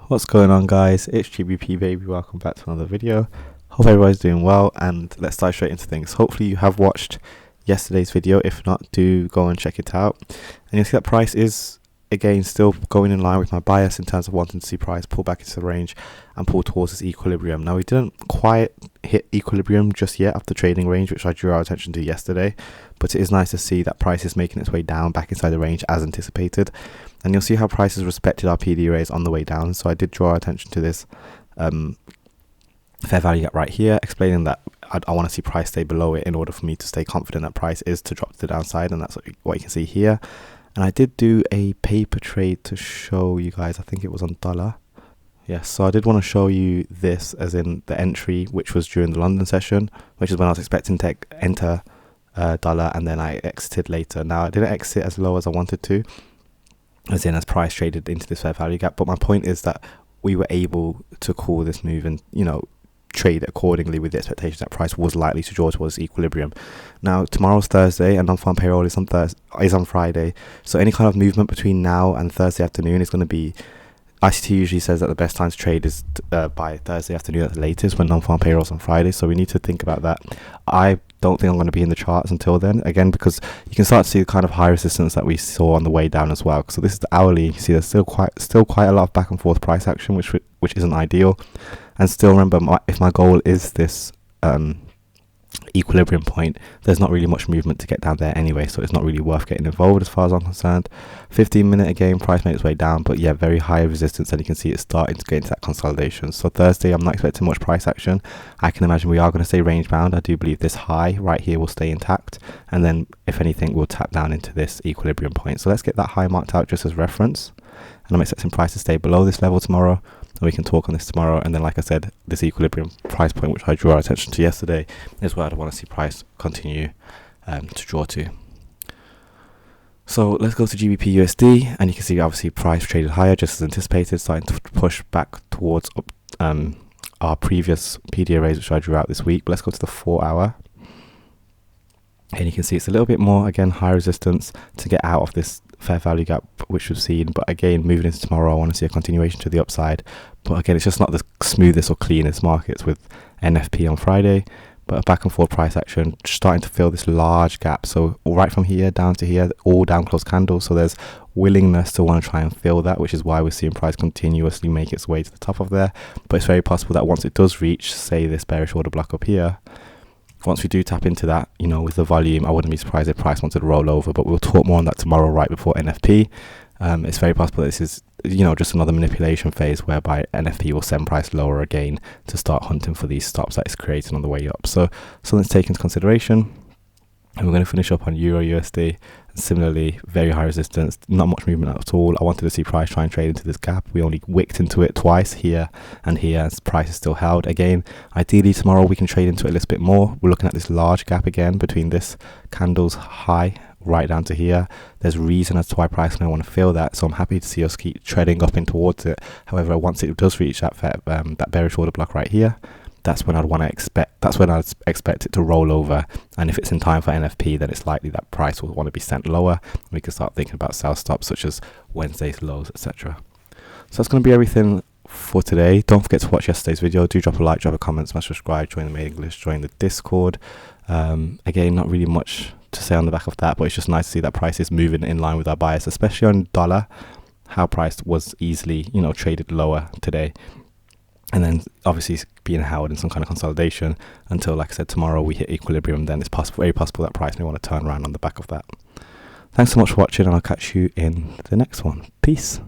What's going on, guys? It's GBP baby. Welcome back to another video. Hope everybody's doing well, and let's dive straight into things. Hopefully you have watched yesterday's video. If not, do go and check it out. And you'll see that price is again still going in line with my bias in terms of wanting to see price pull back into the range and pull towards this equilibrium. Now, we didn't quite hit equilibrium just yet after trading range, which I drew our attention to yesterday, but it is nice to see that price is making its way down back inside the range as anticipated. And you'll see how price has respected our PD arrays on the way down. So I did draw our attention to this fair value gap right here, explaining that I want to see price stay below it in order for me to stay confident that price is to drop to the downside, and that's what you can see here. And I did do a paper trade to show you guys. I think it was on dollar. Yes, so I did want to show you this as in the entry, which was during the London session, which is when I was expecting to enter dollar, and then I exited later. Now, I didn't exit as low as I wanted to, as in as price traded into this fair value gap, but my point is that we were able to call this move and, you know, trade accordingly with the expectation that price was likely to draw towards equilibrium. Now, tomorrow's Thursday and non-farm payroll is on Friday, so any kind of movement between now and Thursday afternoon is going to be, ICT usually says that the best time to trade is by Thursday afternoon at the latest, when non-farm payroll is on Friday, so we need to think about that. I don't think I'm going to be in the charts until then, again, because you can start to see the kind of high resistance that we saw on the way down as well. So this is the hourly. You see there's still quite a lot of back and forth price action, which isn't ideal. And still, remember, if my goal is this equilibrium point, there's not really much movement to get down there anyway, so it's not really worth getting involved as far as I'm concerned. 15-minute again, price made its way down, but yeah, very high resistance, and you can see it's starting to get into that consolidation. So Thursday, I'm not expecting much price action. I can imagine we are going to stay range bound. I do believe this high right here will stay intact, and then if anything, we'll tap down into this equilibrium point. So let's get that high marked out just as reference, and I'm expecting price to stay below this level tomorrow. And we can talk on this tomorrow, and then, like I said, this equilibrium price point, which I drew our attention to yesterday, is where I'd want to see price continue to draw to. So let's go to GBP USD, and you can see obviously price traded higher just as anticipated, starting to push back towards our previous PD arrays, which I drew out this week. But let's go to the 4-hour, and you can see it's a little bit more, again, high resistance to get out of this fair value gap which we've seen. But again, moving into tomorrow, I want to see a continuation to the upside. But again, it's just not the smoothest or cleanest markets with NFP on Friday, but a back and forth price action starting to fill this large gap. So right from here down to here, all down close candles, so there's willingness to want to try and fill that, which is why we're seeing price continuously make its way to the top of there. But it's very possible that once it does reach, say, this bearish order block up here, once we do tap into that, you know, with the volume, I wouldn't be surprised if price wanted to roll over, but we'll talk more on that tomorrow right before NFP. It's very possible that this is, you know, just another manipulation phase whereby NFP will send price lower again to start hunting for these stops that it's creating on the way up. So let's take into consideration. And we're going to finish up on Euro USD. And similarly, very high resistance, not much movement at all. I wanted to see price try and trade into this gap. We only wicked into it twice, here and here, as price is still held. Again, ideally tomorrow we can trade into it a little bit more. We're looking at this large gap again between this candle's high right down to here. There's reason as to why price may want to fill that, so I'm happy to see us keep treading up in towards it. However, once it does reach that bearish order block right here, that's when I'd expect it to roll over. And if it's in time for NFP, then it's likely that price will want to be sent lower. We can start thinking about sell stops such as Wednesday's lows, etc. So that's going to be everything for today. Don't forget to watch yesterday's video. Do drop a like, drop a comment, smash subscribe, join the mailing list, join the Discord. Again, not really much to say on the back of that, but it's just nice to see that price is moving in line with our bias, especially on dollar, how price was easily, you know, traded lower today. And then obviously being held in some kind of consolidation until, like I said, tomorrow we hit equilibrium. Then it's very possible that price may want to turn around on the back of that. Thanks so much for watching, and I'll catch you in the next one. Peace.